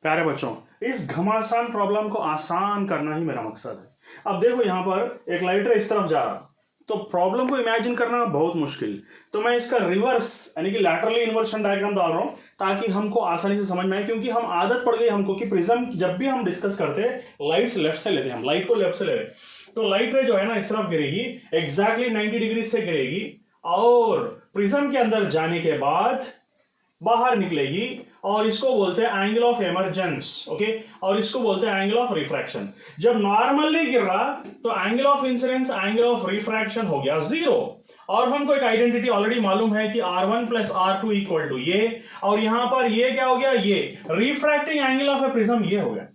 प्यारे बच्चों, इस घमासान प्रॉब्लम को आसान करना ही मेरा मकसद है। अब देखो यहाँ पर एक लाइटर इस तरफ जा रहा, तो प्रॉब्लम को इमेजिन करना बहुत मुश्किल, तो मैं इसका रिवर्स यानी कि लैटरली इन्वर्शन डायग्राम डाल रहा हूँ ताकि हमको आसानी से समझ में आए, क्योंकि हम आदत पड़ गई हमको कि प्रिज्म जब भी हम डिस्कस करते हैं लाइट लेफ्ट से लेते हैं, हम लाइट को लेफ्ट से ले रहे हैं, तो लाइट रे जो है ना इस तरफ गिरेगी, एग्जैक्टली 90 डिग्री से गिरेगी और प्रिज्म के अंदर जाने के बाद बाहर निकलेगी और इसको बोलते हैं एंगल ऑफ इमर्जेंस, ओके, और इसको बोलते हैं एंगल ऑफ रिफ्रैक्शन। जब नॉर्मली गिर रहा तो angle of incidence angle of refraction हो गया 0, और हमको एक आइडेंटिटी ऑलरेडी मालूम है कि R1 plus R2 equal to ये, और यहां पर ये क्या हो गया, ये refracting angle of A prism ये हो गया।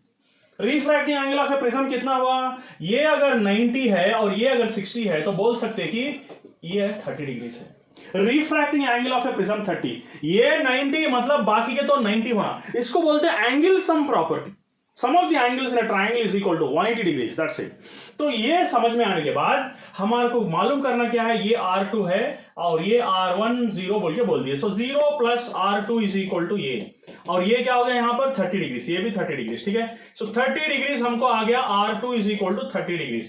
Refracting angle of A prism कितना हुआ, ये अगर 90 है और ये अगर 60 है तो बोल सकते हैं कि ये 30 डिग्री से। Refracting angle of A prism 30, ये 90 मतलब बाकी के तो 90 होना, इसको बोलते हैं angle sum property. Sum of the angles in a triangle is equal to 180 degree, that's it. तो ये समझ में आने के बाद हमारे को मालूम करना क्या है, ये R2 है और ये R1 0 बोल के बोल दिए, so 0 plus R2 is equal to ये, और ये क्या हो गया यहाँ पर 30 डिग्री, ये भी 30 डिग्री, ठीक है। सो 30 डिग्री हमको आ गया R2 is equal to 30 degree.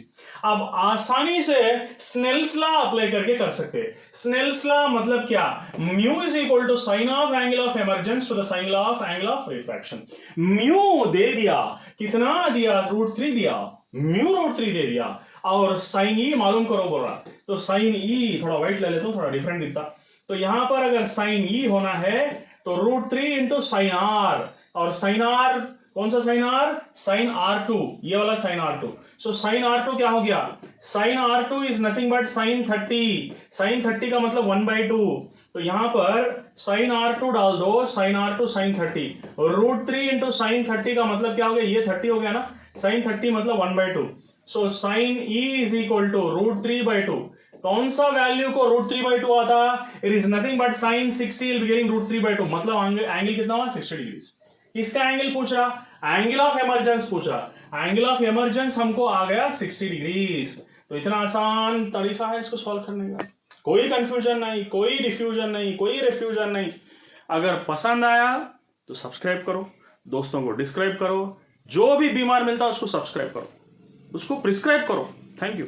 अब आसानी से स्नेल्स लॉ अप्लाई करके कर सकते हैं। स्नेल्स लॉ मतलब क्या, mu is equal to sine of angle of emergence to the sine of angle of refraction. Mu दे दिया, कितना दिया, √3 दिया, म्यू √3 दे दिया, और साइन ई मालूम करो बोल रहा, तो साइन ई थोड़ा व्हाइट ले लेता हूं, थोड़ा डिफरेंट दिखता। तो यहां पर अगर साइन ई होना है तो √3 इंटू साइन आर, और साइन आर कौन सा साइन आर, साइन R2, ये वाला sign R2। So sine R2 क्या हो गया, sine R2 is nothing but sine 30, sine 30 का मतलब 1/2, तो यहां पर साइन R2 डाल दो, sign R2 sign 30, √3 into sine 30 का मतलब क्या हो गया, ये 30 हो गया ना, साइन 30 मतलब 1/2, so sine E is equal to √3/2। कौन सा वैल्यू को √3/2 आता, it is nothing but sine 60 will be getting √3/2, मतलब एंगल कितना हुआ, 60 डिग्री। किसका एंगल पूछ रहा, एंगल ऑफ इमर्जेंस पूछ रहा, एंगल ऑफ इमर्जेंस हमको आ गया 60 डिग्री। तो इतना आसान तरीका है इसको सॉल्व करने का, कोई कंफ्यूजन नहीं, कोई डिफ्यूजन नहीं, कोई रिफ्यूजन नहीं। अगर पसंद आया तो सब्सक्राइब करो, दोस्तों को डिस्क्राइब करो, जो भी बीमार मिलता है उसको सब्सक्राइब करो, उसको प्रिस्क्राइब करो। Thank you.